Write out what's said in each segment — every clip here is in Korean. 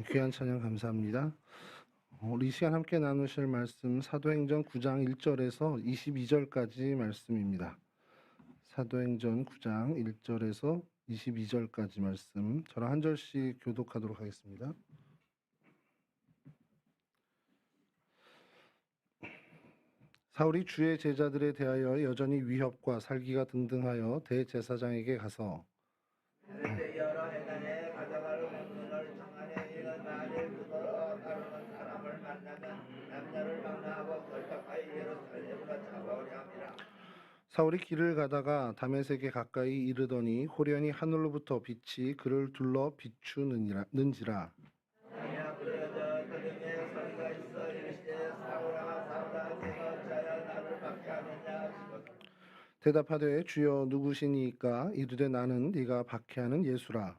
귀한 찬양 감사합니다. 우리 이 시간 함께 나누실 말씀 사도행전 9장 1절에서 22절까지 말씀입니다. 사도행전 9장 1절에서 22절까지 말씀 저랑 한 절씩 교독하도록 하겠습니다. 사울이 주의 제자들에 대하여 여전히 위협과 살기가 등등하여 대제사장에게 가서 여러 해단에 가져갈 공문을 청하되 이런 날을 두고 따르는 사람을 만나면 남녀를 막나하고 결박하여 예루살렘으로 잡아오려 함이라. 사울이 길을 가다가 다메섹에 가까이 이르더니 호련히 하늘로부터 빛이 그를 둘러 비추는지라. 아니야 그려져 그 중에 소리가 있어 이르시되 사울아 사울아 네가 어찌하여 나를 박해하느냐 하시거든. 대답하되 주여 누구시니까? 이르되 나는 네가 박해하는 예수라.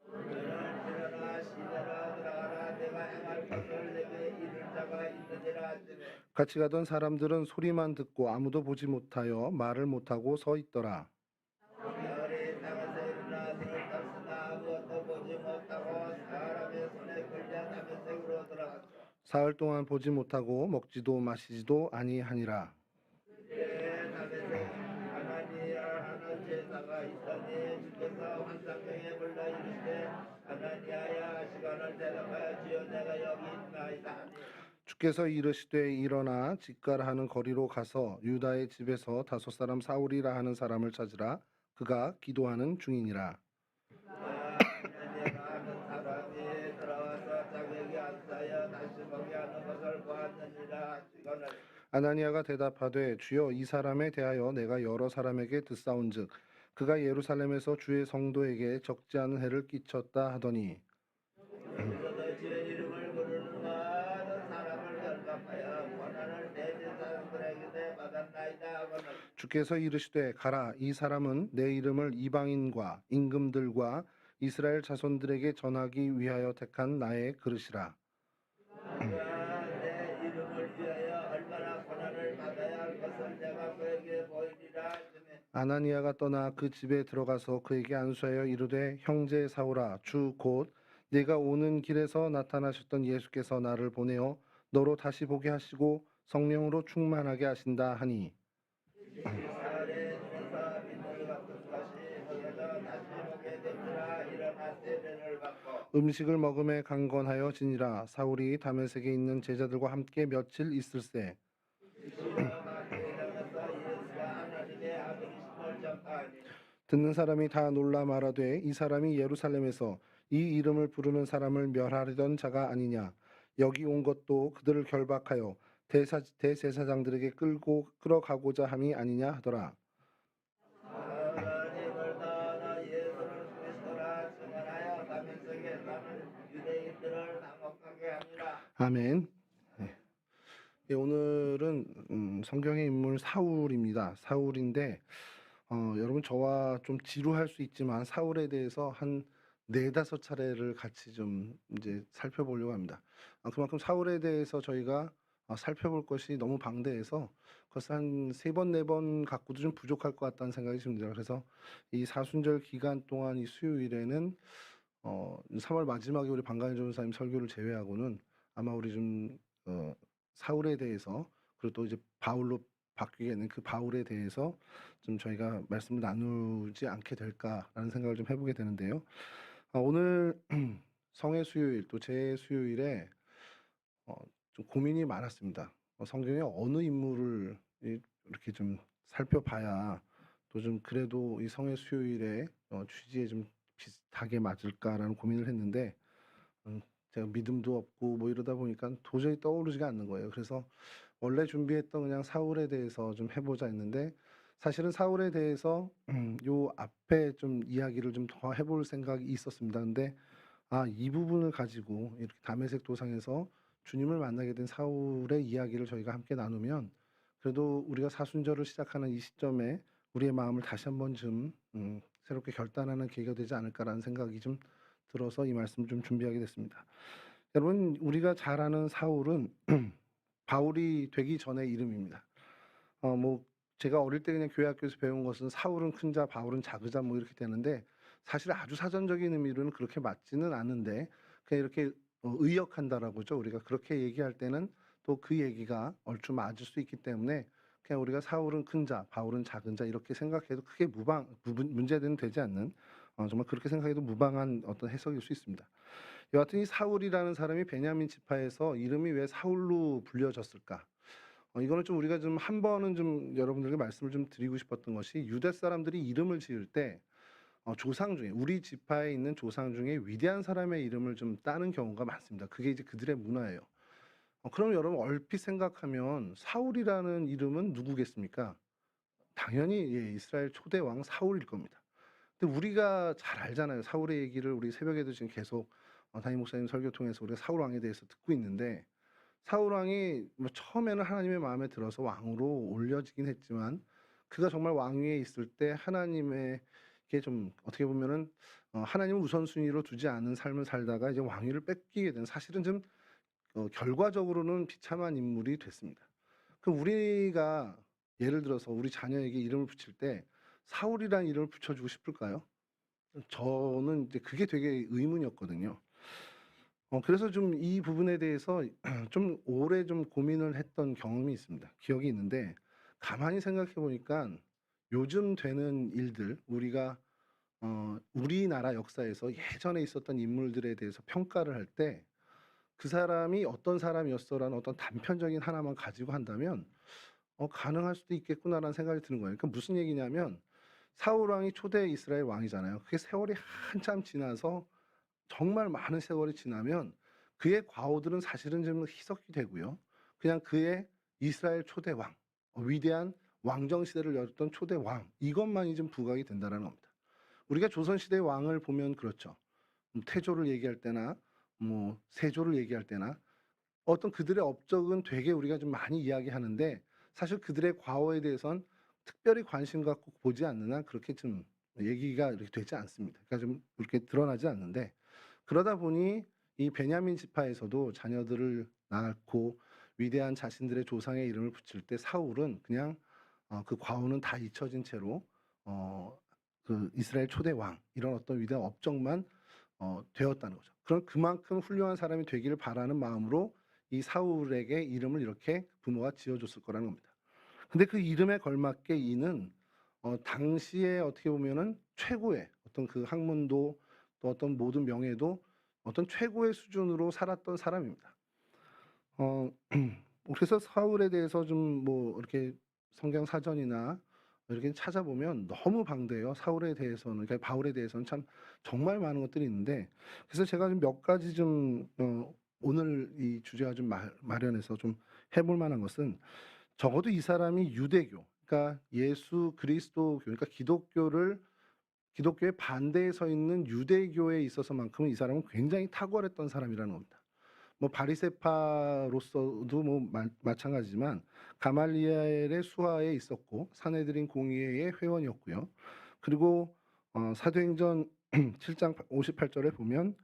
그는 일어나 시내로 들어가라 내가 행할 것을 내게 이를 자가 있느니라 하시되 같이 가던 사람들은 소리만 듣고 아무도 보지 못하여 말을 못하고 서 있더라. 별이 땅에서 일어나 눈을 떴으나 아무것도 보지 못하고 사람의 손에 걸려 다메섹으로 들어갔어. 사흘 동안 보지 못하고 먹지도 마시지도 아니하니라. 그때 다메섹에 아나니아 하는 제사가 있더니 주께서 환상중에 불러 이르시되 아나니아야 하시거늘 대답하여 주여 내가 여기 있나이다 하니 주께서 이르시되 일어나 직가라 하는 거리로 가서 유다의 집에서 다섯 사람 사울이라 하는 사람을 찾으라. 그가 기도하는 중이니라. 아나니아가 하는 사람이 들어와서 자기에게 앉아여 다시 보게 하는 것을 보았느니라 하시거늘 아나니아가 대답하되 주여 이 사람에 대하여 내가 여러 사람에게 듣사온즉 그가 예루살렘에서 주의 성도에게 적지 않은 해를 끼쳤다 하더니 그러므로 주의 이름을 부르는 모든 사람을 결박하여 고난을 대제사장들에게 받았나이다 하거늘 주께서 이르시되 가라 이 사람은 내 이름을 이방인과 임금들과 이스라엘 자손들에게 전하기 위하여 택한 나의 그릇이라. 그가 내 이름을 위하여 얼마나 고난을 받아야 할 것을 내가 그에게 보이리라 하시매 아나니아가 떠나 그 집에 들어가서 그에게 안수하여 이르되 형제 사울아 주 곧 네가 오는 길에서 나타나셨던 예수께서 나를 보내어 너로 다시 보게 하시고 성령으로 충만하게 하신다 하니 이스라엘의 눈에서 빛을 받은 것이 거기서 다시 보게 되니라 일어나 세례를 받고 음식을 먹음에 강건하여 지니라. 사울이 다메섹에 있는 제자들과 함께 며칠 있을새 시로 밖에 일어나서 예수가 하나님의 아들이심을 전파하니 듣는 사람이 다 놀라 말하되 이 사람이 예루살렘에서 이 이름을 부르는 사람을 멸하려던 자가 아니냐. 여기 온 것도 그들을 결박하여 대제사장들에게 끌어가고자 함이 아니냐 하더라. 하나님을 떠나 예수를 그리스도라 증언하여 다메섹에 사는 유대인들을 당혹하게 하니라. 아멘. 네. 예, 오늘은 성경의 인물 사울입니다. 사울인데 여러분 저와 좀 지루할 수 있지만 사울에 대해서 한 네다섯 차례를 같이 좀 이제 살펴보려고 합니다. 그만큼 사울에 대해서 저희가 살펴볼 것이 너무 방대해서 그것을 한 세 번, 네 번 갖고도 좀 부족할 것 같다는 생각이 듭니다. 그래서 이 사순절 기간 동안 이 수요일에는 3월 마지막에 우리 방강일 전사님 설교를 제외하고는 아마 우리 좀 사울에 대해서 그리고 또 이제 바울로 바뀌게 되는 그 바울에 대해서 좀 저희가 말씀을 나누지 않게 될까라는 생각을 좀 해보게 되는데요. 오늘 성의 수요일 또 제 수요일에 좀 고민이 많았습니다. 성경에 어느 인물을 이렇게 좀 살펴봐야 또 좀 그래도 이 성의 수요일에 취지에 좀 비슷하게 맞을까라는 고민을 했는데 제가 믿음도 없고 뭐 이러다 보니까 도저히 떠오르지가 않는 거예요. 그래서 원래 준비했던 그냥 사울에 대해서 좀 해보자 했는데 사실은 사울에 대해서 요 앞에 좀 이야기를 좀 더 해볼 생각이 있었습니다. 근데 이 부분을 가지고 이렇게 다메섹 도상에서 주님을 만나게 된 사울의 이야기를 저희가 함께 나누면 그래도 우리가 사순절을 시작하는 이 시점에 우리의 마음을 다시 한번 좀 새롭게 결단하는 계기가 되지 않을까라는 생각이 좀 들어서 이 말씀을 좀 준비하게 됐습니다. 여러분 우리가 잘 아는 사울은 바울이 되기 전의 이름입니다. 뭐 제가 어릴 때 그냥 교회 학교에서 배운 것은 사울은 큰 자, 바울은 작은 자 뭐 이렇게 되는데 사실 아주 사전적인 의미로는 그렇게 맞지는 않는데 그냥 이렇게 의역한다라고 죠 우리가 그렇게 얘기할 때는 또 그 얘기가 얼추 맞을 수 있기 때문에 그냥 우리가 사울은 큰 자, 바울은 작은 자 이렇게 생각해도 크게 문제는 되지 않는 정말 그렇게 생각해도 무방한 어떤 해석일 수 있습니다. 여하튼 이 사울이라는 사람이 베냐민 지파에서 이름이 왜 사울로 불려졌을까? 이거는 좀 우리가 좀 한 번은 좀 여러분들에게 말씀을 좀 드리고 싶었던 것이 유대 사람들이 이름을 지을 때 조상 중에 우리 지파에 있는 조상 중에 위대한 사람의 이름을 좀 따는 경우가 많습니다. 그게 이제 그들의 문화예요. 그럼 여러분 얼핏 생각하면 사울이라는 이름은 누구겠습니까? 당연히 예 이스라엘 초대 왕 사울일 겁니다. 근데 우리가 잘 알잖아요. 사울의 얘기를 우리 새벽에도 지금 계속 담임 목사님 설교 통해서 우리가 사울 왕에 대해서 듣고 있는데 사울 왕이 뭐 처음에는 하나님의 마음에 들어서 왕으로 올려지긴 했지만 그가 정말 왕위에 있을 때 하나님에게 좀 어떻게 보면은 하나님을 우선순위로 두지 않은 삶을 살다가 이제 왕위를 뺏기게 된 사실은 좀 결과적으로는 비참한 인물이 됐습니다. 그럼 우리가 예를 들어서 우리 자녀에게 이름을 붙일 때 사울이라는 이름을 붙여주고 싶을까요? 저는 이제 그게 되게 의문이었거든요. 그래서 좀 이 부분에 대해서 좀 오래 좀 고민을 했던 경험이 있습니다. 기억이 있는데 가만히 생각해 보니까 요즘 되는 일들 우리가 우리나라 역사에서 예전에 있었던 인물들에 대해서 평가를 할 때 '그 사람이 어떤 사람이었어.'라는 어떤 단편적인 하나만 가지고 한다면 '가능할 수도 있겠구나.'라는 생각이 드는 거예요. 그러니까 무슨 얘기냐면 사울 왕이 초대 이스라엘 왕이잖아요. 그게 세월이 한참 지나서 정말 많은 세월이 지나면 그의 과오들은 사실은 좀 희석이 되고요. 그냥 그의 이스라엘 초대 왕, 위대한 왕정 시대를 열었던 초대 왕 이것만이 좀 부각이 된다라는 겁니다. 우리가 조선 시대의 왕을 보면 그렇죠. 태조를 얘기할 때나 뭐 세조를 얘기할 때나 어떤 그들의 업적은 되게 우리가 좀 많이 이야기하는데 사실 그들의 과오에 대해선 특별히 관심 갖고 보지 않는 한 그렇게 좀 얘기가 이렇게 되지 않습니다. 그러니까 좀 그렇게 드러나지 않는데 그러다 보니 이 베냐민 지파에서도 자녀들을 낳고 위대한 자신들의 조상의 이름을 붙일 때 사울은 그냥 그 과오는 다 잊혀진 채로 어 그 이스라엘 초대 왕 이런 어떤 위대한 업적만 되었다는 거죠. 그럼 그만큼 훌륭한 사람이 되기를 바라는 마음으로 이 사울에게 이름을 이렇게 부모가 지어줬을 거라는 겁니다. 근데 그 이름에 걸맞게 이는 당시에 어떻게 보면은 최고의 어떤 그 학문도 또 어떤 모든 명예도 어떤 최고의 수준으로 살았던 사람입니다. 어 그래서 사울에 대해서 좀 뭐 이렇게 성경 사전이나 이렇게 찾아보면 너무 방대해요. 사울에 대해서는 그러니까 바울에 대해서는 참 정말 많은 것들이 있는데 그래서 제가 좀 몇 가지 좀 오늘 이 주제와 좀 마련해서 좀 해볼 만한 것은 적어도 이 사람이 유대교 그러니까 예수 그리스도교 그러니까 기독교의 반대에 서 있는 유대교에 있어서만큼은 이 사람은 굉장히 탁월했던 사람이라는 겁니다. 뭐 바리새파로서도 뭐 마찬가지지만 가말리엘의 수하에 있었고 사내들인 공의회의 회원이었고요. 그리고 사도행전 7장 58절에 보면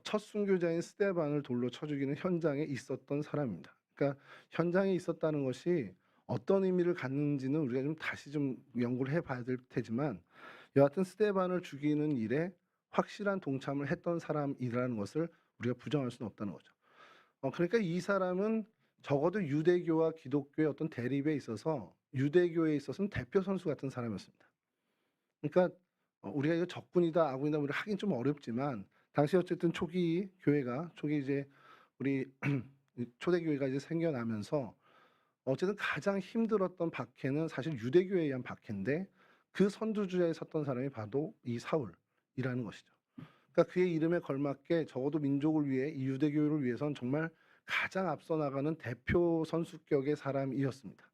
첫 순교자인 스데반을 돌로 쳐 죽이는 현장에 있었던 사람입니다. 그러니까 현장에 있었다는 것이 어떤 의미를 갖는지는 우리가 좀 다시 좀 연구를 해 봐야 될 테지만 여하튼 스데반을 죽이는 일에 확실한 동참을 했던 사람이라는 것을 우리가 부정할 수는 없다는 거죠. 그러니까 이 사람은 적어도 유대교와 기독교의 어떤 대립에 있어서 유대교에 있어서는 대표 선수 같은 사람이었습니다. 그러니까 우리가 이거 적군이다 아군이다 우리가 하긴 좀 어렵지만 당시 어쨌든 초기 이제 우리 이 초대교회가 이제 생겨나면서 어쨌든 가장 힘들었던 박해는 사실 유대교에 의한 박해인데 그 선두주자에 섰던 사람이 바로 이 사울이라는 것이죠. 그러니까 그의 이름에 걸맞게 적어도 민족을 위해 이 유대교를 위해선 정말 가장 앞서 나가는 대표 선수격의 사람이었습니다.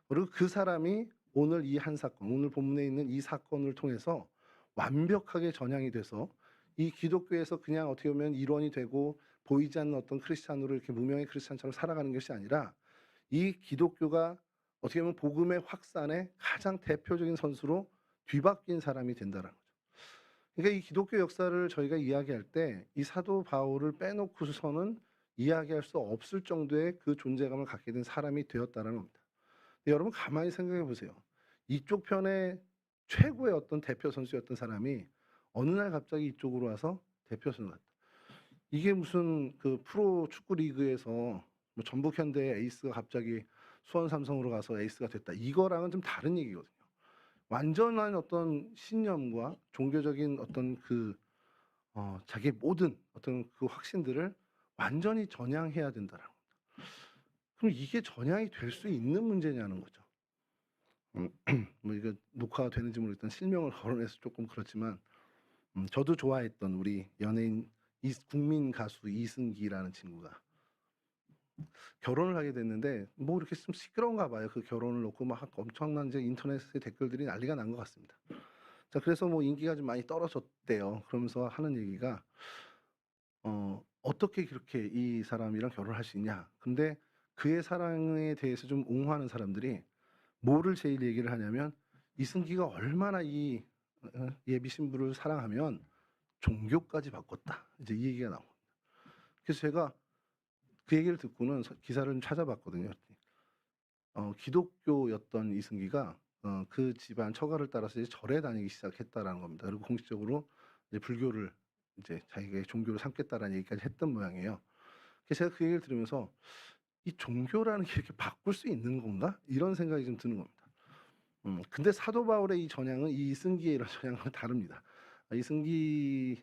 그리고 그 사람이 오늘 이 한 사건, 오늘 본문에 있는 이 사건을 통해서 완벽하게 전향이 돼서 이 기독교에서 그냥 어떻게 보면 일원이 되고 보이지 않는 어떤 크리스찬으로 이렇게 무명의 크리스찬처럼 살아가는 것이 아니라 이 기독교가 어떻게 보면 복음의 확산의 가장 대표적인 선수로 뒤바뀐 사람이 된다는 거죠. 그러니까 이 기독교 역사를 저희가 이야기할 때 이 사도 바울을 빼놓고서는 이야기할 수 없을 정도의 그 존재감을 갖게 된 사람이 되었다는 겁니다. 여러분 가만히 생각해 보세요. 이쪽 편에 최고의 어떤 대표 선수였던 사람이 어느 날 갑자기 이쪽으로 와서 대표 선수가 됐다. 이게 무슨 그 프로 축구 리그에서 뭐 전북 현대 에이스가 갑자기 수원 삼성으로 가서 에이스가 됐다. 이거랑은 좀 다른 얘기거든요. 완전한 어떤 신념과 종교적인 어떤 그 자기의 모든 어떤 그 확신들을 완전히 전향해야 된다라는 겁니다. 그럼 이게 전향이 될 수 있는 문제냐는 거죠. 뭐 이거 녹화가 되는지 모르겠지만 실명을 거론해서 조금 그렇지만 저도 좋아했던 우리 연예인 국민 가수 이승기라는 친구가 결혼을 하게 됐는데 뭐 이렇게 좀 시끄러운가 봐요. 그 결혼을 놓고 막 엄청난 이제 인터넷에 댓글들이 난리가 난 것 같습니다. 자, 그래서 뭐 인기가 좀 많이 떨어졌대요. 그러면서 하는 얘기가 어떻게 그렇게 이 사람이랑 결혼할 수 있냐. 근데 그의 사랑에 대해서 좀 옹호하는 사람들이 뭐를 제일 얘기를 하냐면 이승기가 얼마나 이 예비 신부를 사랑하면 종교까지 바꿨다. 이제 이 얘기가 나옵니다. 그래서 제가 그 얘기를 듣고는 기사를 좀 찾아봤거든요. 기독교였던 이승기가 그 집안 처가를 따라서 이제 절에 다니기 시작했다라는 겁니다. 그리고 공식적으로 이제 불교를 이제 자기의 종교를 삼겠다라는 얘기까지 했던 모양이에요. 그래서 제가 그 얘기를 들으면서 '이 종교라는 게 이렇게 바꿀 수 있는 건가?' 이런 생각이 좀 드는 겁니다. 근데 사도 바울의 이 전향은 이 이승기의 이런 전향과는 다릅니다.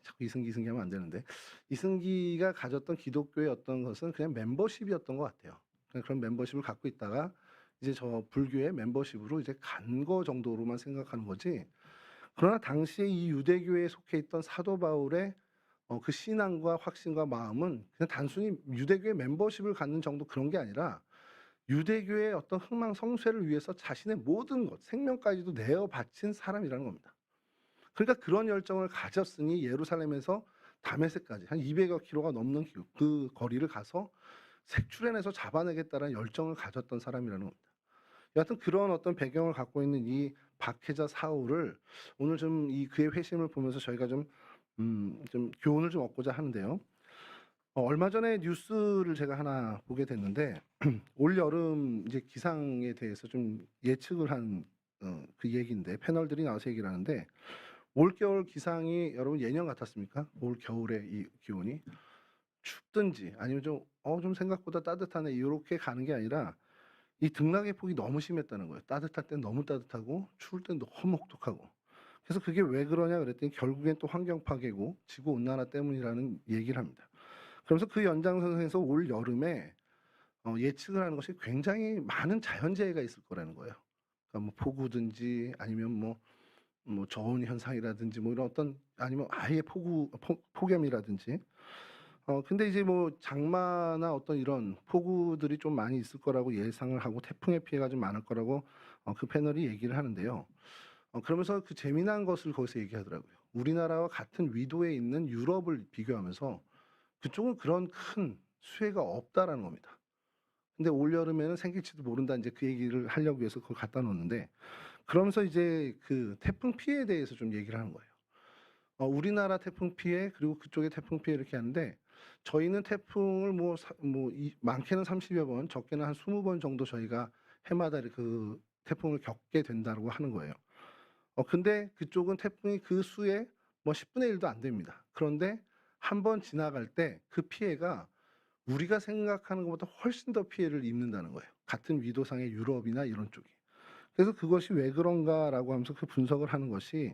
자꾸 이승기 하면 안 되는데 이승기가 가졌던 기독교의 어떤 것은 그냥 멤버십이었던 것 같아요. 그냥 그런 멤버십을 갖고 있다가 이제 저 불교의 멤버십으로 이제 간 거 정도로만 생각하는 거지. 그러나 당시에 이 유대교에 속해 있던 사도 바울의 그 신앙과 확신과 마음은 그냥 단순히 유대교의 멤버십을 갖는 정도 그런 게 아니라 유대교의 어떤 흥망성쇠를 위해서 자신의 모든 것, 생명까지도 내어 바친 사람이라는 겁니다. 그러니까 그런 열정을 가졌으니 예루살렘에서 다메섹까지 한 200여 킬로가 넘는 그 거리를 가서 색출해내서 잡아내겠다는 열정을 가졌던 사람이라는 겁니다. 여하튼 그런 어떤 배경을 갖고 있는 이 박해자 사울을 오늘 좀 이 그의 회심을 보면서 저희가 좀 교훈을 좀 얻고자 하는데요. 얼마 전에 뉴스를 제가 하나 보게 됐는데 올 여름 이제 기상에 대해서 좀 예측을 한 그 얘기인데 패널들이 나와서 얘기를 하는데 올겨울 기상이 여러분 예년 같았습니까? 올 겨울에 이 기온이 춥든지 아니면 좀 생각보다 따뜻하네 이렇게 가는 게 아니라 이 등락의 폭이 너무 심했다는 거예요. 따뜻할 땐 너무 따뜻하고 추울 땐 너무 혹독하고. 그래서 그게 왜 그러냐 그랬더니 결국엔 또 환경 파괴고 지구 온난화 때문이라는 얘기를 합니다. 그러면서 그 연장선상에서 올 여름에 예측을 하는 것이 굉장히 많은 자연재해가 있을 거라는 거예요. 그러니까 뭐 폭우든지 아니면 뭐 저온 현상이라든지 뭐 이런 어떤 아니면 아예 폭염이라든지. 근데 이제 뭐 장마나 어떤 이런 폭우들이 좀 많이 있을 거라고 예상을 하고 태풍의 피해가 좀 많을 거라고 그 패널이 얘기를 하는데요. 그러면서 그 재미난 것을 거기서 얘기하더라고요. 우리나라와 같은 위도에 있는 유럽을 비교하면서 그쪽은 그런 큰 수해가 없다라는 겁니다. 근데 올여름에는 생길지도 모른다 인제 그 얘기를 하려고 해서 그걸 갖다 놓았는데 그러면서 이제 그 태풍 피해에 대해서 좀 얘기를 하는 거예요. 우리나라 태풍 피해 그리고 그쪽의 태풍 피해 이렇게 하는데 저희는 태풍을 많게는 30여 번 적게는 한 20번 정도 저희가 해마다 그 태풍을 겪게 된다고 하는 거예요. 근데 그쪽은 태풍이 그 수의 뭐 10분의 1도 안 됩니다. 그런데 한 번 지나갈 때 그 피해가 우리가 생각하는 것보다 훨씬 더 피해를 입는다는 거예요. 같은 위도상의 유럽이나 이런 쪽이. 그래서 그것이 왜 그런가라고 하면서 그 분석을 하는 것이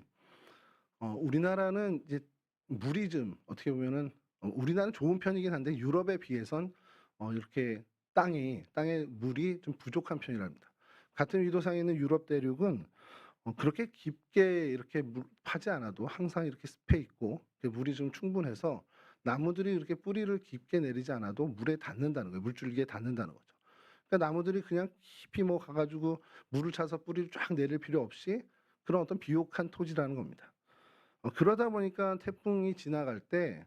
우리나라는 이제 물이 좀 어떻게 보면은 우리나라는 좋은 편이긴 한데 유럽에 비해선 이렇게 땅에 물이 좀 부족한 편이랍니다. 같은 위도상에 있는 유럽 대륙은 그렇게 깊게 이렇게 파지 않아도 항상 이렇게 습해 있고 물이 좀 충분해서 나무들이 이렇게 뿌리를 깊게 내리지 않아도 물에 닿는다는 거예요. 물줄기에 닿는다는 거죠. 그러니까 나무들이 그냥 깊이 가 가지고 물을 차서 뿌리를 쫙 내릴 필요 없이 그런 어떤 비옥한 토지라는 겁니다. 그러다 보니까 태풍이 지나갈 때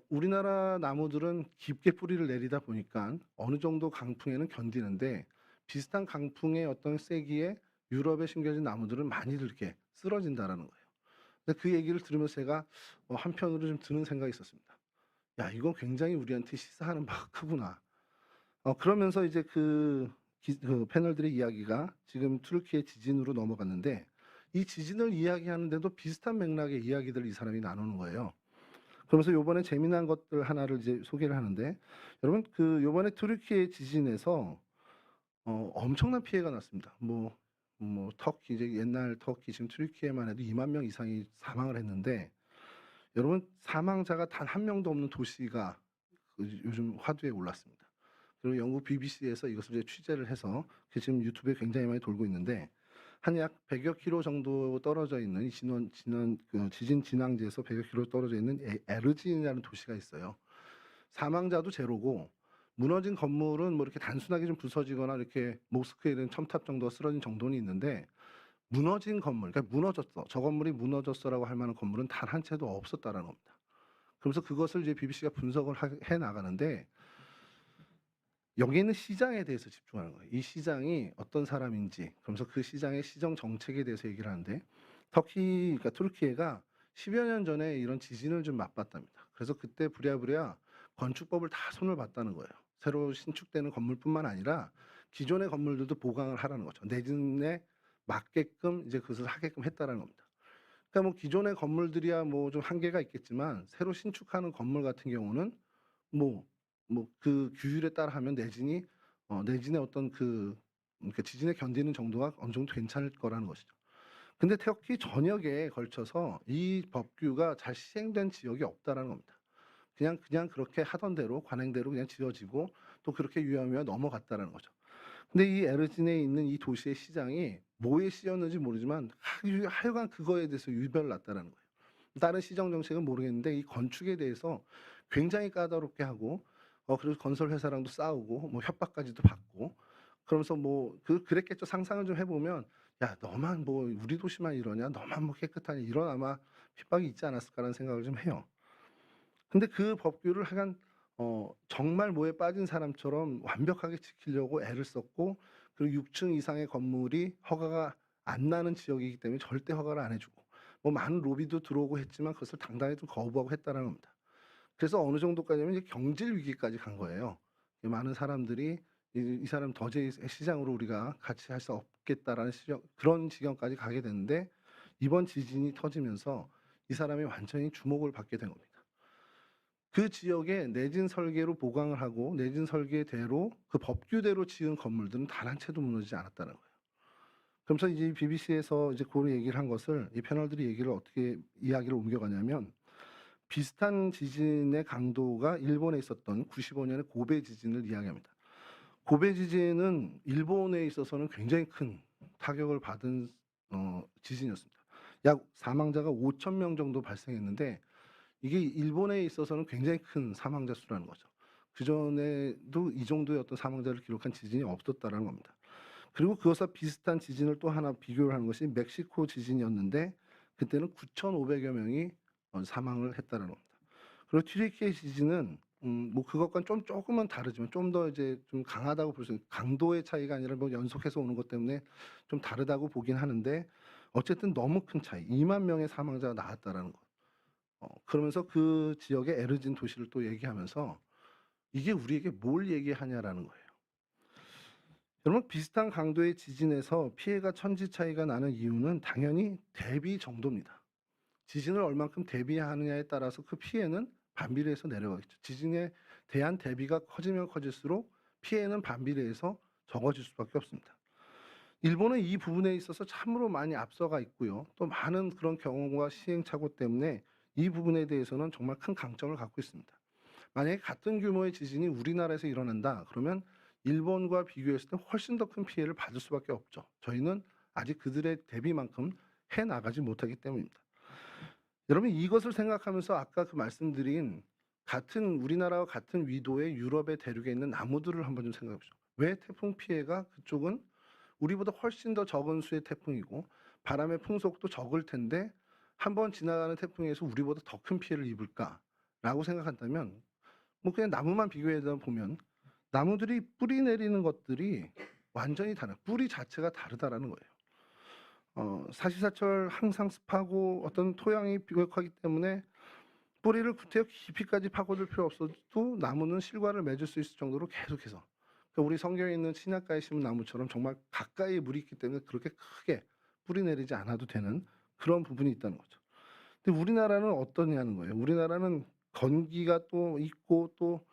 우리나라 나무들은 깊게 뿌리를 내리다 보니까 어느 정도 강풍에는 견디는데 비슷한 강풍의 어떤 세기에 유럽에 심겨진 나무들은 많이들 이렇게 쓰러진다라는 거예요. 근데 그 얘기를 들으면서 제가 한편으로 좀 드는 생각이 있었습니다. '야 이건 굉장히 우리한테 시사하는 바가 크구나.' 그러면서 이제 그 패널들의 이야기가 지금 튀르키예 지진으로 넘어갔는데 이 지진을 이야기하는데도 비슷한 맥락의 이야기들을 이 사람이 나누는 거예요. 그러면서 요번에 재미난 것들 하나를 이제 소개를 하는데 여러분 그 요번에 튀르키예 지진에서 엄청난 피해가 났습니다. 터키 이제 옛날 터키 지금 튀르키예만 해도 2만 명 이상이 사망을 했는데 여러분 사망자가 단 한 명도 없는 도시가 요즘 화두에 올랐습니다. 그리고 영국 BBC에서 이것을 이제 취재를 해서 그게 지금 유튜브에 굉장히 많이 돌고 있는데 한 약 100여 킬로 정도 떨어져 있는 이 진원 그 지진 진앙지에서 100여 킬로 떨어져 있는 에르진이라는 도시가 있어요. 사망자도 제로고 무너진 건물은 뭐 이렇게 단순하게 좀 부서지거나 이렇게 모스크에 있는 첨탑 정도가 쓰러진 정도는 있는데 무너진 건물, 그러니까 무너졌어. 저 건물이 무너졌어라고 할 만한 건물은 단 한 채도 없었다라는 겁니다. 그러면서 그것을 이제 BBC가 분석을 해 나가는데 여기 있는 시장에 대해서 집중하는 거예요. 이 시장이 어떤 사람인지, 그러면서 그 시장의 시정 정책에 대해서 얘기를 하는데 그러니까 투르키예가 10여 년 전에 이런 지진을 좀 맛봤답니다. 그래서 그때 부랴부랴 건축법을 다 손을 봤다는 거예요. 새로 신축되는 건물뿐만 아니라 기존의 건물들도 보강을 하라는 거죠. 내진에 맞게끔 이제 그것을 하게끔 했다라는 겁니다. 그러니까 뭐 기존의 건물들이야 뭐 좀 한계가 있겠지만 새로 신축하는 건물 같은 경우는 뭐 그 규율에 따라 하면 내진의 어떤 그러니까 지진에 견디는 정도가 어느 정도 괜찮을 거라는 것이죠. 근데 터키 전역에 걸쳐서 이 법규가 잘 시행된 지역이 없다라는 겁니다. 그냥 그렇게 하던 대로 관행대로 그냥 지어지고 또 그렇게 유야무야 넘어갔다라는 거죠. 근데 이 에르진에 있는 이 도시의 시장이 뭐에 쓰였는지 모르지만 하여간 그거에 대해서 유별을 놨다라는 거예요. 다른 시정 정책은 모르겠는데 이 건축에 대해서 굉장히 까다롭게 하고 그리고 건설 회사랑도 싸우고 뭐 협박까지도 받고 그러면서 그랬겠죠. 상상을 좀 해보면 야 너만 뭐 우리 도시만 이러냐 너만 뭐 깨끗하냐 이런 아마 핍박이 있지 않았을까라는 생각을 좀 해요. 근데 그 법규를 하여간 정말 뭐에 빠진 사람처럼 완벽하게 지키려고 애를 썼고 그리고 6층 이상의 건물이 허가가 안 나는 지역이기 때문에 절대 허가를 안 해주고 많은 로비도 들어오고 했지만 그것을 당당히 좀 거부하고 했다는 겁니다. 그래서 어느 정도까지냐면 이제 경질 위기까지 간 거예요. 많은 사람들이 이 사람 더 시장으로 우리가 같이 할 수 없겠다라는 그런 지경까지 가게 됐는데 이번 지진이 터지면서 이 사람이 완전히 주목을 받게 된 겁니다. 그 지역에 내진 설계로 보강을 하고 내진 설계대로 그 법규대로 지은 건물들은 단 한 채도 무너지지 않았다는 거예요. 그러면서 이제 BBC에서 이제 그 얘기를 한 것을 이 패널들이 얘기를 어떻게 이야기를 옮겨가냐면 비슷한 지진의 강도가 일본에 있었던 95년의 고베 지진을 이야기합니다. 고베 지진은 일본에 있어서는 굉장히 큰 타격을 받은 지진이었습니다. 약 사망자가 5천 명 정도 발생했는데 이게 일본에 있어서는 굉장히 큰 사망자 수라는 거죠. 그전에도 이 정도의 어떤 사망자를 기록한 지진이 없었다라는 겁니다. 그리고 그것과 비슷한 지진을 또 하나 비교를 하는 것이 멕시코 지진이었는데 그때는 9,500여 명이 사망을 했다는 겁니다. 그리고 튀르키예 지진은 그것과는 조금은 다르지만 좀 더 이제 좀 강하다고 볼 수 있는 강도의 차이가 아니라 연속해서 오는 것 때문에 좀 다르다고 보긴 하는데 어쨌든 너무 큰 차이 2만 명의 사망자가 나왔다라는 것. 그러면서 그 지역의 에르진 도시를 또 얘기하면서 이게 우리에게 뭘 얘기하냐라는 거예요. 여러분 비슷한 강도의 지진에서 피해가 천지 차이가 나는 이유는 당연히 대비 정도입니다. 지진을 얼만큼 대비하느냐에 따라서 그 피해는 반비례해서 내려가겠죠. 지진에 대한 대비가 커지면 커질수록 피해는 반비례해서 적어질 수밖에 없습니다. 일본은 이 부분에 있어서 참으로 많이 앞서가 있고요. 또 많은 그런 경험과 시행착오 때문에 이 부분에 대해서는 정말 큰 강점을 갖고 있습니다. 만약에 같은 규모의 지진이 우리나라에서 일어난다 그러면 일본과 비교했을 때 훨씬 더 큰 피해를 받을 수밖에 없죠. 저희는 아직 그들의 대비만큼 해 나가지 못하기 때문입니다. 여러분 이것을 생각하면서 아까 그 말씀드린 같은 우리나라와 같은 위도의 유럽의 대륙에 있는 나무들을 한번 좀 생각해 보죠. 왜 태풍 피해가 그쪽은 우리보다 훨씬 더 적은 수의 태풍이고 바람의 풍속도 적을 텐데 한번 지나가는 태풍에서 우리보다 더 큰 피해를 입을까라고 생각한다면 그냥 나무만 비교해서 보면 나무들이 뿌리 내리는 것들이 완전히 다른 뿌리 자체가 다르다라는 거예요. 사시사철 항상 습하고 어떤 토양이 비옥하기 때문에 뿌리를 구태여 깊이까지 파고들 필요 없어도 나무는 실과를 맺을 수 있을 정도로 계속해서 그러니까 우리 성경에 있는 신약가에 심은 나무처럼 정말 가까이 물이 있기 때문에 그렇게 크게 뿌리 내리지 않아도 되는 그런 부분이 있다는 거죠. 근데 우리나라는 어떠냐는 거예요. 우리나라는 건기가 또 있고 또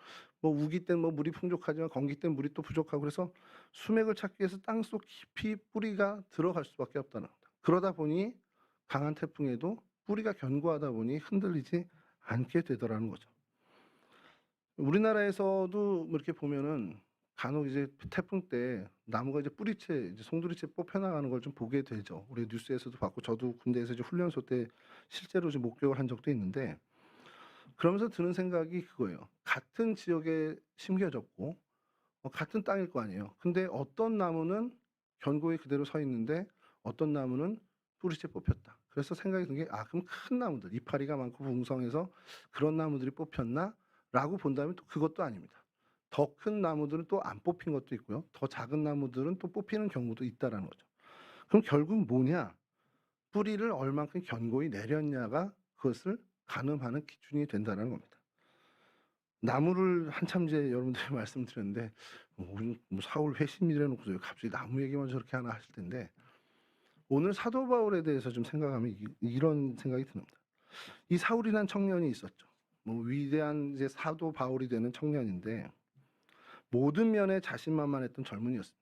뭐 우기 때는 뭐 물이 풍족하지만 건기 때는 물이 또 부족하고 그래서 수맥을 찾기 위해서 땅속 깊이 뿌리가 들어갈 수밖에 없다는 겁니다. 그러다 보니 강한 태풍에도 뿌리가 견고하다 보니 흔들리지 않게 되더라는 거죠. 우리나라에서도 뭐 이렇게 보면은 간혹 이제 태풍 때 나무가 이제 뿌리채 이제 송두리째 뽑혀 나가는 걸 좀 보게 되죠. 우리 뉴스에서도 봤고 저도 군대에서 이제 훈련소 때 실제로 좀 목격을 한 적도 있는데 그러면서 드는 생각이 그거예요. 같은 지역에 심겨졌고 같은 땅일 거 아니에요. 근데 어떤 나무는 견고히 그대로 서 있는데 어떤 나무는 뿌리째 뽑혔다. 그래서 생각이 든 게 '아 그럼 큰 나무들 이파리가 많고 붕성해서 그런 나무들이 뽑혔나?'라고 본다면 또 그것도 아닙니다. 더 큰 나무들은 또 안 뽑힌 것도 있고요. 더 작은 나무들은 또 뽑히는 경우도 있다라는 거죠. 그럼 결국 뭐냐? 뿌리를 얼만큼 견고히 내렸냐가 그것을 가늠하는 기준이 된다라는 겁니다. 나무를 한참 이제 여러분들이 말씀드렸는데 우리 뭐 사울 회심이라 놓고서 갑자기 나무 얘기만 저렇게 하나 하실 텐데 오늘 사도 바울에 대해서 좀 생각하면 이런 생각이 듭니다. 이 사울이란 청년이 있었죠. 뭐 위대한 이제 사도 바울이 되는 청년인데 모든 면에 자신만만했던 젊은이였습니다.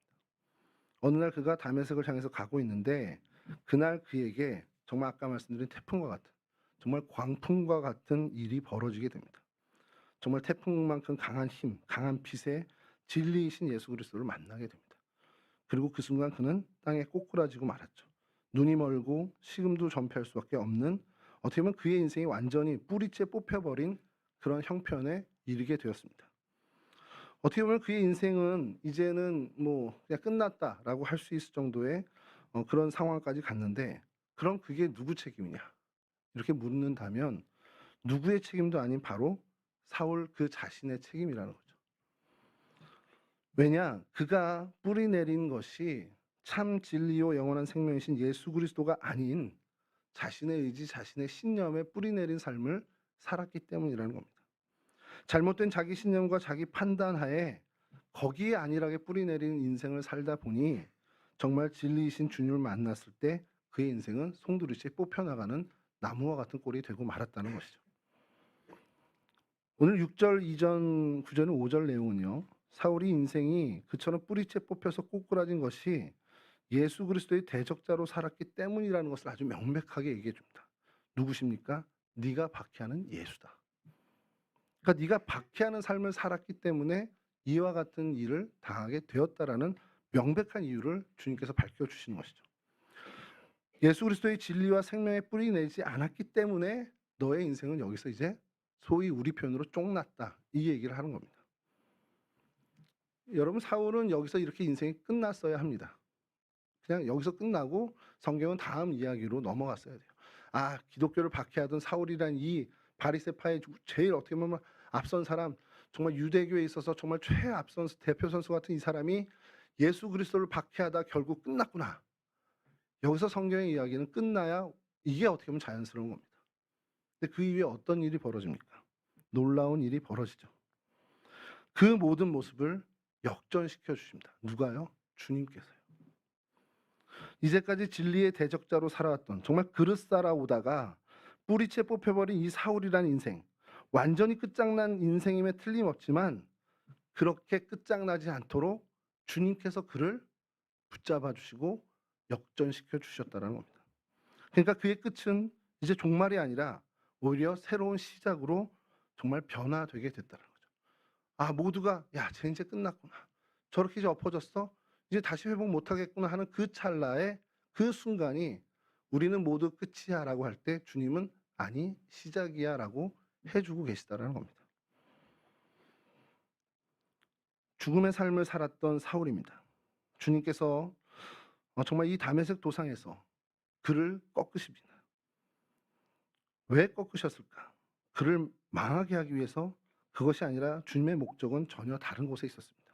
어느 날 그가 다메섹을 향해서 가고 있는데 그날 그에게 정말 아까 말씀드린 태풍과 같은 정말 광풍과 같은 일이 벌어지게 됩니다. 정말 태풍만큼 강한 힘, 강한 빛의 진리이신 예수 그리스도를 만나게 됩니다. 그리고 그 순간 그는 땅에 꼬꾸라지고 말았죠. 눈이 멀고 식음도 전폐할 수밖에 없는 어떻게 보면 그의 인생이 완전히 뿌리째 뽑혀버린 그런 형편에 이르게 되었습니다. 어떻게 보면 그의 인생은 이제는 뭐 그냥 끝났다라고 할 수 있을 정도의 그런 상황까지 갔는데 그럼 그게 누구 책임이냐? 이렇게 묻는다면 누구의 책임도 아닌 바로 사울 그 자신의 책임이라는 거죠. 왜냐? 그가 뿌리 내린 것이 참 진리요 영원한 생명이신 예수 그리스도가 아닌 자신의 의지, 자신의 신념에 뿌리 내린 삶을 살았기 때문이라는 겁니다. 잘못된 자기 신념과 자기 판단하에 거기에 안일하게 뿌리 내린 인생을 살다 보니 정말 진리이신 주님을 만났을 때 그의 인생은 송두리째 뽑혀나가는 나무와 같은 꼴이 되고 말았다는 것이죠. 오늘 6절 이전 9절은 5절 내용은요. 사울이 인생이 그처럼 뿌리째 뽑혀서 꼬꾸라진 것이 예수 그리스도의 대적자로 살았기 때문이라는 것을 아주 명백하게 얘기해 줍니다. 누구십니까? 네가 박해하는 예수다. 그러니까 네가 박해하는 삶을 살았기 때문에 이와 같은 일을 당하게 되었다라는 명백한 이유를 주님께서 밝혀주시는 것이죠. 예수 그리스도의 진리와 생명에 뿌리 내지 않았기 때문에 너의 인생은 여기서 이제 소위 우리 표현으로 쫑났다. 이 얘기를 하는 겁니다. 여러분 사울은 여기서 이렇게 인생이 끝났어야 합니다. 그냥 여기서 끝나고 성경은 다음 이야기로 넘어갔어야 돼요. 아 기독교를 박해하던 사울이란 이 바리새파의 제일 어떻게 보면 앞선 사람 정말 유대교에 있어서 정말 최앞선 대표 선수 같은 이 사람이 예수 그리스도를 박해하다 결국 끝났구나. 여기서 성경의 이야기는 끝나야 이게 어떻게 보면 자연스러운 겁니다. 근데 그 이후에 어떤 일이 벌어집니까? 놀라운 일이 벌어지죠. 그 모든 모습을 역전시켜 주십니다. 누가요? 주님께서요. 이제까지 진리의 대적자로 살아왔던 정말 그릇 쌓아오다가 뿌리채 뽑혀버린 이 사울이라는 인생 완전히 끝장난 인생임에 틀림없지만 그렇게 끝장나지 않도록 주님께서 그를 붙잡아 주시고 역전시켜 주셨다는 겁니다. 그러니까 그의 끝은 이제 종말이 아니라 오히려 새로운 시작으로 정말 변화되게 됐다는 거죠. 아 모두가 야 쟤 이제 끝났구나. 저렇게 이제 엎어졌어? 이제 다시 회복 못하겠구나 하는 그 찰나에 그 순간이 우리는 모두 끝이야 라고 할 때 주님은 아니 시작이야 라고 해주고 계시다라는 겁니다. 죽음의 삶을 살았던 사울입니다. 주님께서 정말 이 다메섹 도상에서 그를 꺾으십니다. 왜 꺾으셨을까? 그를 망하게 하기 위해서 그것이 아니라 주님의 목적은 전혀 다른 곳에 있었습니다.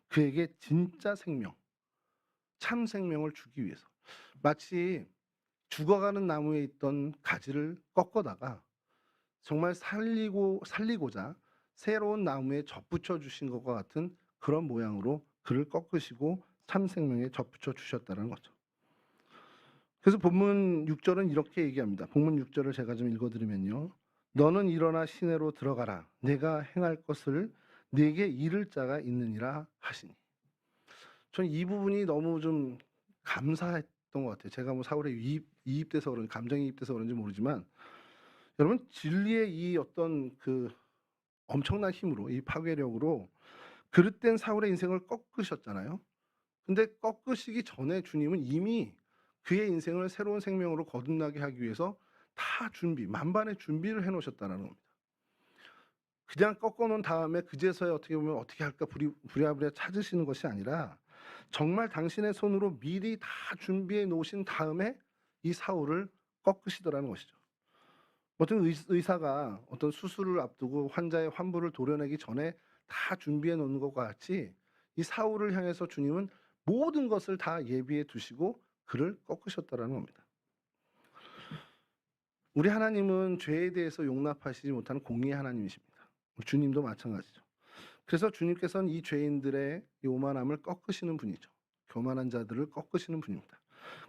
그에게 진짜 생명, 참 생명을 주기 위해서 마치 죽어가는 나무에 있던 가지를 꺾어다가 정말 살리고자 새로운 나무에 접붙여 주신 것과 같은 그런 모양으로 그를 꺾으시고 참 생명에 접붙여 주셨다는 거죠. 그래서 본문 6절은 이렇게 얘기합니다. 본문 6절을 제가 좀 읽어드리면요. 너는 일어나 시내로 들어가라. 내가 행할 것을 네게 이를 자가 있느니라 하시니. 저는 이 부분이 너무 좀 감사했던 것 같아요. 제가 뭐 사울에 이입돼서 그런지 감정이입돼서 그런지 모르지만 여러분 진리의 이 어떤 그 엄청난 힘으로 이 파괴력으로 그릇된 사울의 인생을 꺾으셨잖아요. 근데 꺾으시기 전에 주님은 이미 그의 인생을 새로운 생명으로 거듭나게 하기 위해서 다 만반의 준비를 해 놓으셨다는 겁니다. 그냥 꺾어 놓은 다음에 그제서야 어떻게 보면 어떻게 할까 부랴부랴 찾으시는 것이 아니라 정말 당신의 손으로 미리 다 준비해 놓으신 다음에 이 사울을 꺾으시더라는 것이죠. 어떤 의사가 어떤 수술을 앞두고 환자의 환부를 도려내기 전에 다 준비해 놓는 것과 같이 이 사울을 향해서 주님은 모든 것을 다 예비해 두시고 그를 꺾으셨다라는 겁니다. 우리 하나님은 죄에 대해서 용납하시지 못하는 공의의 하나님이십니다. 주님도 마찬가지죠. 그래서 주님께서는 이 죄인들의 이 오만함을 꺾으시는 분이죠. 교만한 자들을 꺾으시는 분입니다.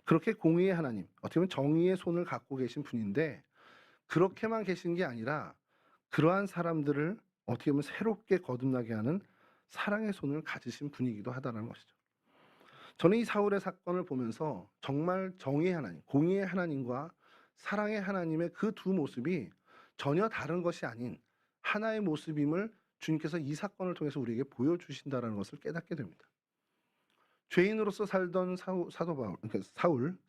그렇게 공의의 하나님, 어떻게 보면 정의의 손을 갖고 계신 분인데 그렇게만 계신 게 아니라 그러한 사람들을 어떻게 보면 새롭게 거듭나게 하는 사랑의 손을 가지신 분이기도 하다는 것이죠. 저는 이 사울의 사건을 보면서 정말 정의의 하나님, 공의의 하나님과 사랑의 하나님의 그 두 모습이 전혀 다른 것이 아닌 하나의 모습임을 주님께서 이 사건을 통해서 우리에게 보여주신다는 것을 깨닫게 됩니다. 죄인으로서 살던 사도 바울, 그러니까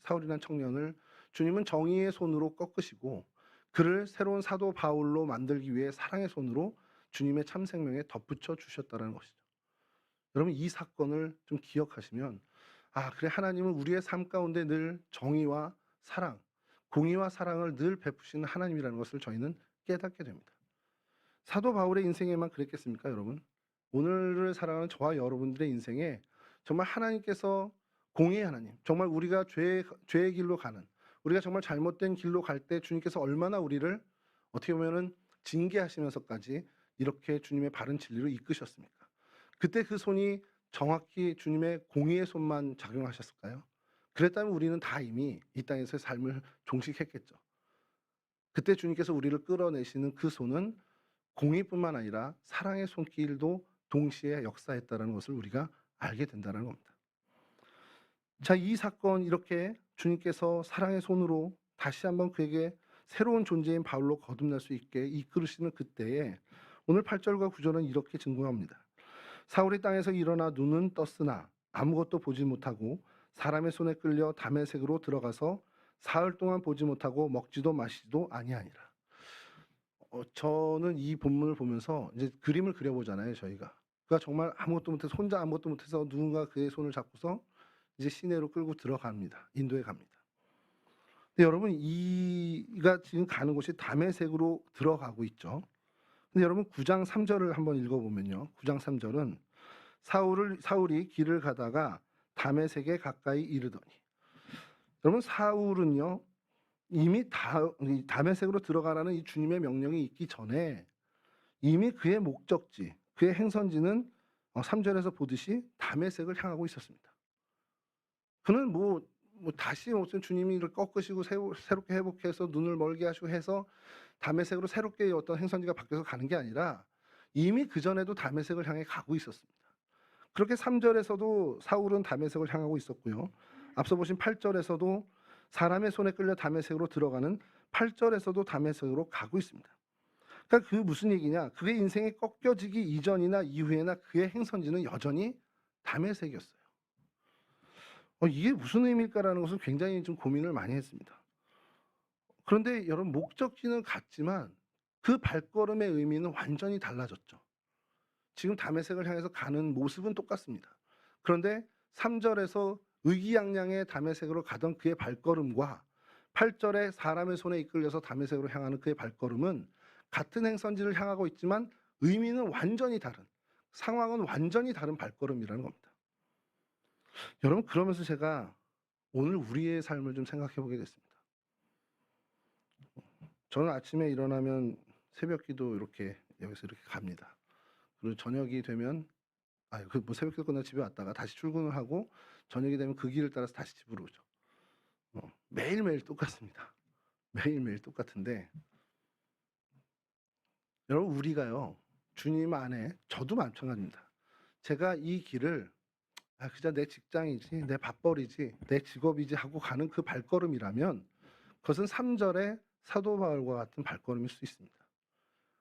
사울이라는 청년을 주님은 정의의 손으로 꺾으시고 그를 새로운 사도 바울로 만들기 위해 사랑의 손으로 주님의 참 생명에 덧붙여 주셨다는 것이죠. 여러분 이 사건을 좀 기억하시면 그래 하나님은 우리의 삶 가운데 늘 정의와 사랑, 공의와 사랑을 늘 베푸시는 하나님이라는 것을 저희는 깨닫게 됩니다. 사도 바울의 인생에만 그랬겠습니까, 여러분? 오늘을 살아가는 저와 여러분들의 인생에 정말 하나님께서 공의의 하나님, 정말 우리가 죄의 길로 가는, 우리가 정말 잘못된 길로 갈 때 주님께서 얼마나 우리를 어떻게 보면은 징계하시면서까지 이렇게 주님의 바른 진리로 이끄셨습니까? 그때 그 손이 정확히 주님의 공의의 손만 작용하셨을까요? 그랬다면 우리는 다 이미 이 땅에서의 삶을 종식했겠죠. 그때 주님께서 우리를 끌어내시는 그 손은 공의뿐만 아니라 사랑의 손길도 동시에 역사했다는 것을 우리가 알게 된다는 겁니다. 자, 이 사건 이렇게 주님께서 사랑의 손으로 다시 한번 그에게 새로운 존재인 바울로 거듭날 수 있게 이끌으시는 그때에 오늘 8절과 9절은 이렇게 증거합니다. 사울이 땅에서 일어나 눈은 떴으나 아무것도 보지 못하고 사람의 손에 끌려 다메섹으로 들어가서 사흘 동안 보지 못하고 먹지도 마시지도 아니하니라. 저는 이 본문을 보면서 이제 그림을 그려보잖아요, 저희가. 그가 정말 아무것도 못해서 혼자 아무것도 못해서 누군가 그의 손을 잡고서 이제 시내로 끌고 들어갑니다. 인도에 갑니다. 근데 여러분 이가 지금 가는 곳이 다메섹으로 들어가고 있죠. 근데 여러분 9장 3절을 한번 읽어보면요. 9장 3절은 사울이 길을 가다가 다메섹에 가까이 이르더니 여러분 사울은요 이미 다메섹으로 들어가라는 이 주님의 명령이 있기 전에 이미 그의 목적지, 그의 행선지는 3절에서 보듯이 다메섹을 향하고 있었습니다. 그는 뭐 다시 무슨 주님이 이를 꺾으시고 새롭게 회복해서 눈을 멀게 하시고 해서 다메섹으로 새롭게 어떤 행선지가 바뀌어서 가는 게 아니라 이미 그전에도 다메섹을 향해 가고 있었습니다. 그렇게 3절에서도 사울은 다메섹을 향하고 있었고요. 앞서 보신 8절에서도 사람의 손에 끌려 다메섹으로 들어가는 8절에서도 다메섹으로 가고 있습니다. 그러니까 그 무슨 얘기냐? 그의 인생이 꺾여지기 이전이나 이후에나 그의 행선지는 여전히 다메섹이었어요. 이게 무슨 의미일까라는 것을 굉장히 좀 고민을 많이 했습니다. 그런데 여러분 목적지는 같지만 그 발걸음의 의미는 완전히 달라졌죠. 지금 다메섹을 향해서 가는 모습은 똑같습니다. 그런데 3절에서 의기양양의 다메섹으로 가던 그의 발걸음과 8절에 사람의 손에 이끌려서 다메섹으로 향하는 그의 발걸음은 같은 행선지를 향하고 있지만 의미는 완전히 다른, 상황은 완전히 다른 발걸음이라는 겁니다. 여러분 그러면서 제가 오늘 우리의 삶을 좀 생각해 보게 됐습니다. 저는 아침에 일어나면 새벽기도 이렇게 여기서 이렇게 갑니다. 그리고 저녁이 되면 새벽기도 끝나 집에 왔다가 다시 출근을 하고 저녁이 되면 그 길을 따라서 다시 집으로 오죠. 매일매일 똑같습니다. 매일매일 똑같은데 여러분 우리가요. 주님 안에 저도 마찬가지입니다. 제가 이 길을 그냥 내 직장이지, 내 밥벌이지, 내 직업이지 하고 가는 그 발걸음이라면 그것은 3 절의 사도 바울과 같은 발걸음일 수 있습니다.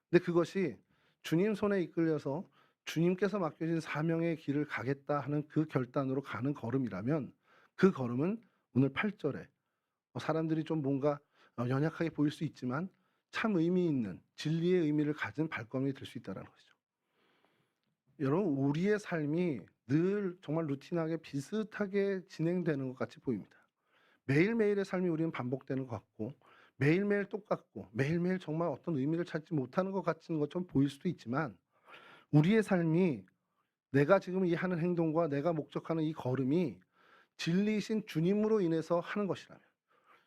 근데 그것이 주님 손에 이끌려서 주님께서 맡겨진 사명의 길을 가겠다 하는 그 결단으로 가는 걸음이라면 그 걸음은 오늘 8 절에 사람들이 좀 뭔가 연약하게 보일 수 있지만 참 의미 있는 진리의 의미를 가진 발걸음이 될 수 있다는 것이죠. 여러분 우리의 삶이 늘 정말 루틴하게 비슷하게 진행되는 것 같이 보입니다. 매일매일의 삶이 우리는 반복되는 것 같고 매일매일 똑같고 매일매일 정말 어떤 의미를 찾지 못하는 것 같은 것처럼 보일 수도 있지만 우리의 삶이 내가 지금 이 하는 행동과 내가 목적하는 이 걸음이 진리이신 주님으로 인해서 하는 것이라면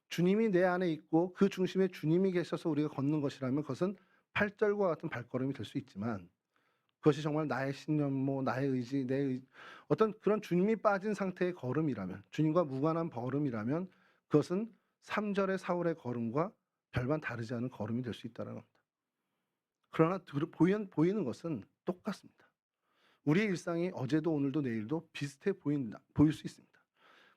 주님이 내 안에 있고 그 중심에 주님이 계셔서 우리가 걷는 것이라면 그것은 8 절과 같은 발걸음이 될 수 있지만 그것이 정말 나의 신념 나의 의지 어떤 그런 주님이 빠진 상태의 걸음이라면 주님과 무관한 걸음이라면 그것은 3 절의 사울의 걸음과 별반 다르지 않은 걸음이 될 수 있다는 겁니다. 그러나 보이는 것은 똑같습니다. 우리의 일상이 어제도 오늘도 내일도 비슷해 보일 수 있습니다.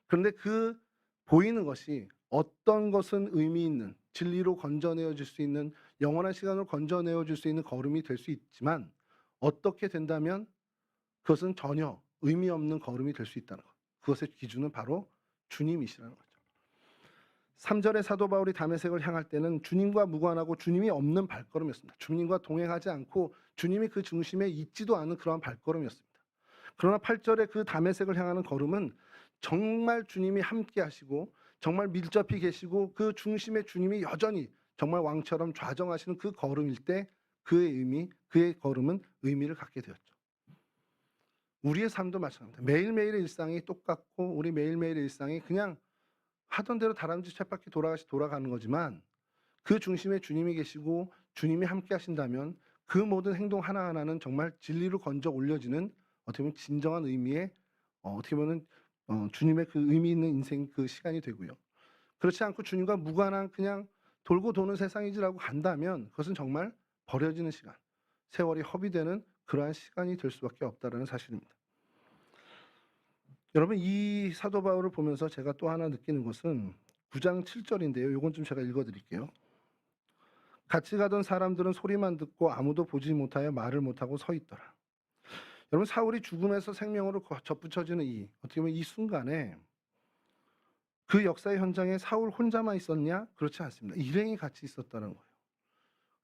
그런데 그 보이는 것이 어떤 것은 의미 있는 진리로 건져내어 줄 수 있는 영원한 시간으로 건져내어 줄 수 있는 걸음이 될 수 있지만 어떻게 된다면 그것은 전혀 의미 없는 걸음이 될 수 있다는 것. 그것의 기준은 바로 주님이시라는 거죠. 3 절의 사도 바울이 다메섹을 향할 때는 주님과 무관하고 주님이 없는 발걸음이었습니다. 주님과 동행하지 않고 주님이 그 중심에 있지도 않은 그러한 발걸음이었습니다. 그러나 8 절의 그 다메섹을 향하는 걸음은 정말 주님이 함께 하시고 정말 밀접히 계시고 그 중심에 주님이 여전히 정말 왕처럼 좌정하시는 그 걸음일 때 그의 걸음은 의미를 갖게 되었죠. 우리의 삶도 마찬가지입니다. 매일매일의 일상이 똑같고 우리 매일매일의 일상이 그냥 하던 대로 다람쥐 쳇바퀴 돌아가는 거지만 그 중심에 주님이 계시고 주님이 함께 하신다면 그 모든 행동 하나하나는 정말 진리로 건져 올려지는 어떻게 보면 진정한 의미의 어떻게 보면 주님의 그 의미 있는 인생 그 시간이 되고요. 그렇지 않고 주님과 무관한 그냥 돌고 도는 세상이지라고 간다면 그것은 정말 버려지는 시간, 세월이 허비되는 그러한 시간이 될 수밖에 없다라는 사실입니다. 여러분 이 사도 바울을 보면서 제가 또 하나 느끼는 것은 9장 7절인데요. 요건 좀 제가 읽어 드릴게요. 같이 가던 사람들은 소리만 듣고 아무도 보지 못하여 말을 못하고 서 있더라. 여러분 사울이 죽음에서 생명으로 접붙여지는 어떻게 보면 이 순간에 그 역사의 현장에 사울 혼자만 있었냐? 그렇지 않습니다. 일행이 같이 있었다는 거예요.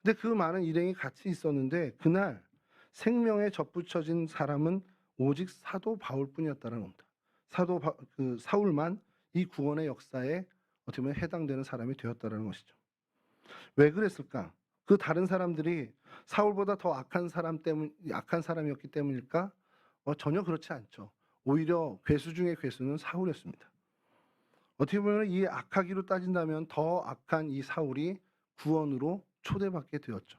근데 그 많은 일행이 같이 있었는데 그날 생명에 접붙여진 사람은 오직 사도 바울뿐이었다는 겁니다. 사울만 이 구원의 역사에 어떻게 보면 해당되는 사람이 되었다는 것이죠. 왜 그랬을까? 그 다른 사람들이 사울보다 더 악한 사람이었기 때문일까? 전혀 그렇지 않죠. 오히려 괴수 중의 괴수는 사울이었습니다. 어떻게 보면 이 악하기로 따진다면 더 악한 이 사울이 구원으로 초대받게 되었죠.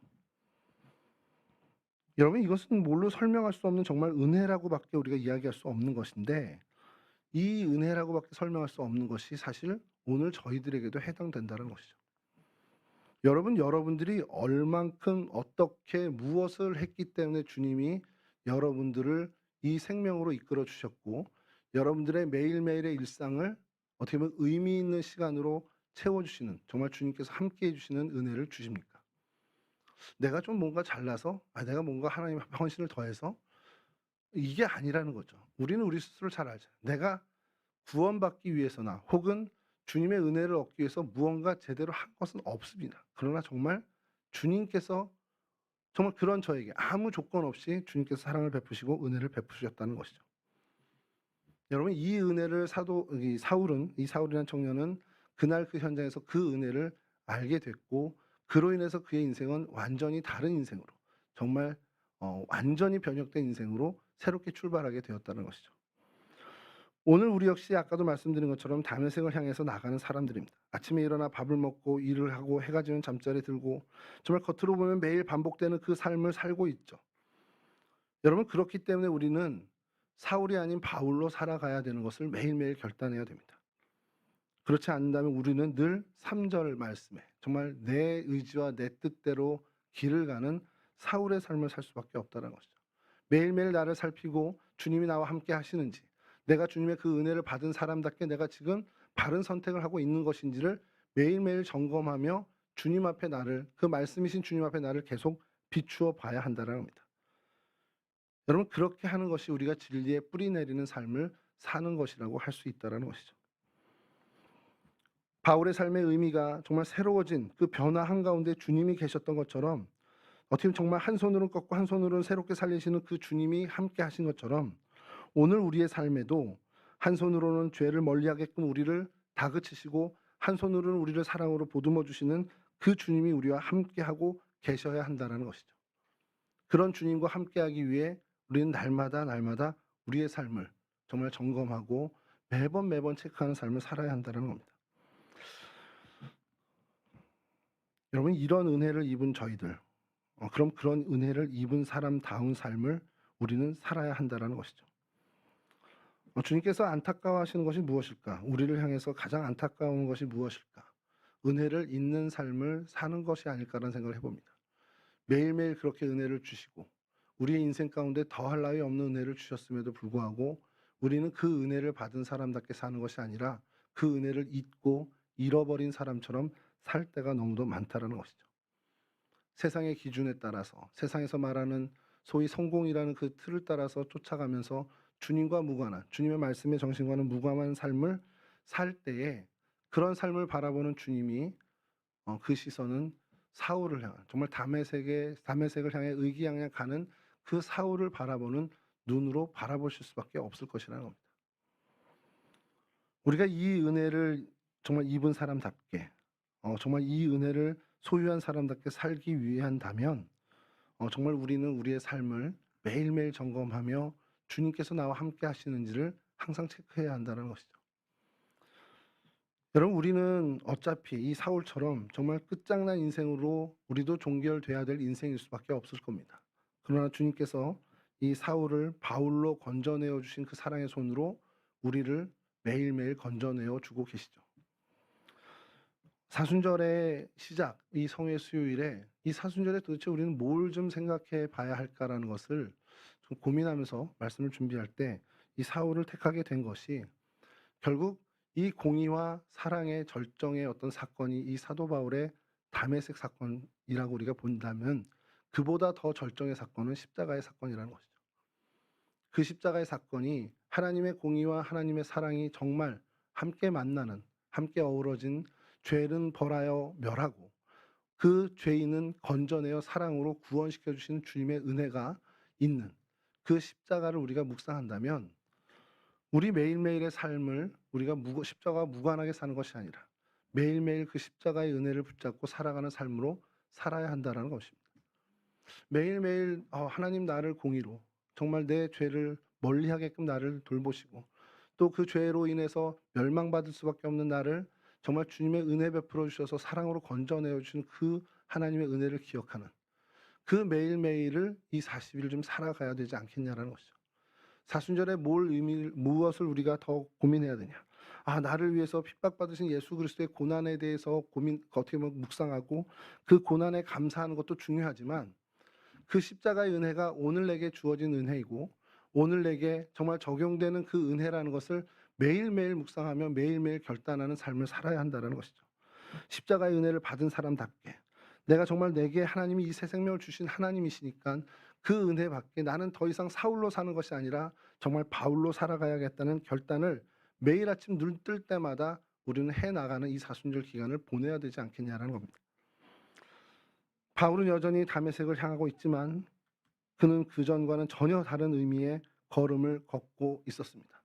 여러분 이것은 뭘로 설명할 수 없는 정말 은혜라고밖에 우리가 이야기할 수 없는 것인데 이 은혜라고밖에 설명할 수 없는 것이 사실 오늘 저희들에게도 해당된다는 것이죠. 여러분들이 얼만큼 어떻게 무엇을 했기 때문에 주님이 여러분들을 이 생명으로 이끌어 주셨고 여러분들의 매일매일의 일상을 어떻게 보면 의미 있는 시간으로 채워주시는 정말 주님께서 함께 해주시는 은혜를 주십니까? 내가 좀 뭔가 잘나서 내가 뭔가 하나님 앞에 헌신을 더해서 이게 아니라는 거죠. 우리는 우리 스스로를 잘 알잖아요. 내가 구원받기 위해서나 혹은 주님의 은혜를 얻기 위해서 무언가 제대로 한 것은 없습니다. 그러나 정말 주님께서 정말 그런 저에게 아무 조건 없이 주님께서 사랑을 베푸시고 은혜를 베푸셨다는 것이죠. 여러분 이 은혜를 이 사울이라는 청년은 그날 그 현장에서 그 은혜를 알게 됐고 그로 인해서 그의 인생은 완전히 다른 인생으로 정말 완전히 변혁된 인생으로 새롭게 출발하게 되었다는 것이죠. 오늘 우리 역시 아까도 말씀드린 것처럼 다메섹을 향해서 나가는 사람들입니다. 아침에 일어나 밥을 먹고 일을 하고 해가 지면 잠자리 들고 정말 겉으로 보면 매일 반복되는 그 삶을 살고 있죠. 여러분 그렇기 때문에 우리는 사울이 아닌 바울로 살아가야 되는 것을 매일매일 결단해야 됩니다. 그렇지 않는다면 우리는 늘 3절 말씀에 정말 내 의지와 내 뜻대로 길을 가는 사울의 삶을 살 수밖에 없다는 것이죠. 매일매일 나를 살피고 주님이 나와 함께 하시는지, 내가 주님의 그 은혜를 받은 사람답게 내가 지금 바른 선택을 하고 있는 것인지를 매일매일 점검하며 주님 앞에 나를, 그 말씀이신 주님 앞에 나를 계속 비추어 봐야 한다는 겁니다. 여러분, 그렇게 하는 것이 우리가 진리에 뿌리 내리는 삶을 사는 것이라고 할 수 있다는 것이죠. 바울의 삶의 의미가 정말 새로워진 그 변화 한가운데 주님이 계셨던 것처럼, 어떻게 보면 정말 한 손으로는 꺾고 한 손으로는 새롭게 살리시는 그 주님이 함께 하신 것처럼, 오늘 우리의 삶에도 한 손으로는 죄를 멀리하게끔 우리를 다그치시고 한 손으로는 우리를 사랑으로 보듬어 주시는 그 주님이 우리와 함께하고 계셔야 한다는 것이죠. 그런 주님과 함께하기 위해 우리는 날마다 날마다 우리의 삶을 정말 점검하고 매번 체크하는 삶을 살아야 한다는 겁니다. 여러분, 이런 은혜를 입은 저희들, 그럼 그런 은혜를 입은 사람다운 삶을 우리는 살아야 한다는 것이죠. 주님께서 안타까워하시는 것이 무엇일까? 우리를 향해서 가장 안타까운 것이 무엇일까? 은혜를 잊는 삶을 사는 것이 아닐까라는 생각을 해봅니다. 매일매일 그렇게 은혜를 주시고 우리의 인생 가운데 더할 나위 없는 은혜를 주셨음에도 불구하고 우리는 그 은혜를 받은 사람답게 사는 것이 아니라 그 은혜를 잊고 잃어버린 사람처럼 살 때가 너무도 많다라는 것이죠. 세상의 기준에 따라서, 세상에서 말하는 소위 성공이라는 그 틀을 따라서 쫓아가면서 주님과 무관한, 주님의 말씀의 정신과는 무관한 삶을 살 때에, 그런 삶을 바라보는 주님이 그 시선은 사울을 향한, 정말 다메섹을 향해 의기양양 가는 그 사울을 바라보는 눈으로 바라보실 수밖에 없을 것이라는 겁니다. 우리가 이 은혜를 정말 입은 사람답게, 정말 이 은혜를 소유한 사람답게 살기 위한다면, 정말 우리는 우리의 삶을 매일매일 점검하며 주님께서 나와 함께 하시는지를 항상 체크해야 한다는 것이죠. 여러분, 우리는 어차피 이 사울처럼 정말 끝장난 인생으로 우리도 종결돼야 될 인생일 수밖에 없을 겁니다. 그러나 주님께서 이 사울을 바울로 건져내어 주신 그 사랑의 손으로 우리를 매일매일 건져내어 주고 계시죠. 사순절의 시작, 이 성회 수요일에 이 사순절에 도대체 우리는 뭘 좀 생각해 봐야 할까라는 것을 좀 고민하면서 말씀을 준비할 때 이 사울을 택하게 된 것이, 결국 이 공의와 사랑의 절정의 어떤 사건이 이 사도 바울의 다메섹 사건이라고 우리가 본다면, 그보다 더 절정의 사건은 십자가의 사건이라는 것이죠. 그 십자가의 사건이 하나님의 공의와 하나님의 사랑이 정말 함께 만나는, 함께 어우러진, 죄는 벌하여 멸하고 그 죄인은 건져내어 사랑으로 구원시켜 주시는 주님의 은혜가 있는 그 십자가를 우리가 묵상한다면, 우리 매일매일의 삶을 우리가 십자가와 무관하게 사는 것이 아니라 매일매일 그 십자가의 은혜를 붙잡고 살아가는 삶으로 살아야 한다는 것입니다. 매일매일 하나님 나를 공의로 정말 내 죄를 멀리하게끔 나를 돌보시고, 또 그 죄로 인해서 멸망받을 수밖에 없는 나를 정말 주님의 은혜 베풀어 주셔서 사랑으로 건져내어 주신 그 하나님의 은혜를 기억하는 그 매일매일을 이 40일을 좀 살아가야 되지 않겠냐라는 것이죠. 사순절에 무엇을 우리가 더 고민해야 되냐? 나를 위해서 핍박받으신 예수 그리스도의 고난에 대해서 어떻게 보면 묵상하고 그 고난에 감사하는 것도 중요하지만, 그 십자가의 은혜가 오늘 내게 주어진 은혜이고 오늘 내게 정말 적용되는 그 은혜라는 것을 매일매일 묵상하며 매일매일 결단하는 삶을 살아야 한다는 것이죠. 십자가의 은혜를 받은 사람답게 내가 정말 내게 하나님이 이 새 생명을 주신 하나님이시니까 그 은혜 밖에 나는 더 이상 사울로 사는 것이 아니라 정말 바울로 살아가야겠다는 결단을 매일 아침 눈 뜰 때마다 우리는 해나가는 이 사순절 기간을 보내야 되지 않겠냐라는 겁니다. 바울은 여전히 다메섹을 향하고 있지만 그는 그전과는 전혀 다른 의미의 걸음을 걷고 있었습니다.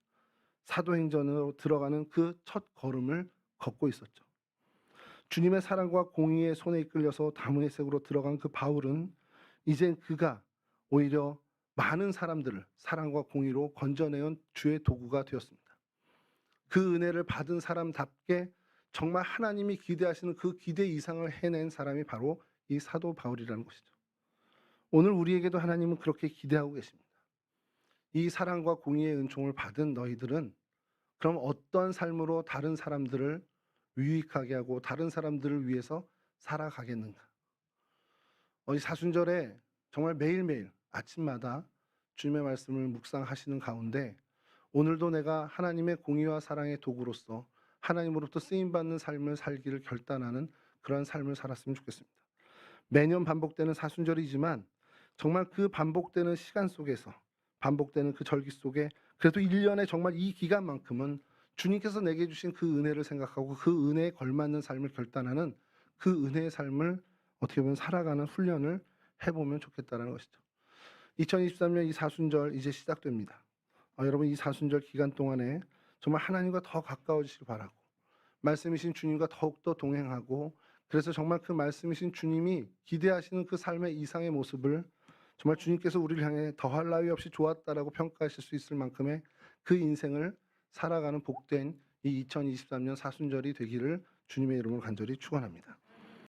사도행전으로 들어가는 그 첫 걸음을 걷고 있었죠. 주님의 사랑과 공의의 손에 이끌려서 다메섹으로 들어간 그 바울은 이제 그가 오히려 많은 사람들을 사랑과 공의로 건져내온 주의 도구가 되었습니다. 그 은혜를 받은 사람답게 정말 하나님이 기대하시는 그 기대 이상을 해낸 사람이 바로 이 사도 바울이라는 것이죠. 오늘 우리에게도 하나님은 그렇게 기대하고 계십니다. 이 사랑과 공의의 은총을 받은 너희들은 그럼 어떤 삶으로 다른 사람들을 유익하게 하고 다른 사람들을 위해서 살아가겠는가? 이 사순절에 정말 매일매일 아침마다 주님의 말씀을 묵상하시는 가운데 오늘도 내가 하나님의 공의와 사랑의 도구로서 하나님으로부터 쓰임받는 삶을 살기를 결단하는 그러한 삶을 살았으면 좋겠습니다. 매년 반복되는 사순절이지만 정말 그 반복되는 시간 속에서 반복되는 그 절기 속에 그래도 1년에 정말 이 기간만큼은 주님께서 내게 주신 그 은혜를 생각하고 그 은혜에 걸맞는 삶을 결단하는 그 은혜의 삶을 어떻게 보면 살아가는 훈련을 해보면 좋겠다는 것이죠. 2023년 이 사순절 이제 시작됩니다. 여러분 이 사순절 기간 동안에 정말 하나님과 더 가까워지시길 바라고 말씀이신 주님과 더욱더 동행하고 그래서 정말 그 말씀이신 주님이 기대하시는 그 삶의 이상의 모습을 정말 주님께서 우리를 향해 더할 나위 없이 좋았다라고 평가하실 수 있을 만큼의 그 인생을 살아가는 복된 이 2023년 사순절이 되기를 주님의 이름으로 간절히 축원합니다.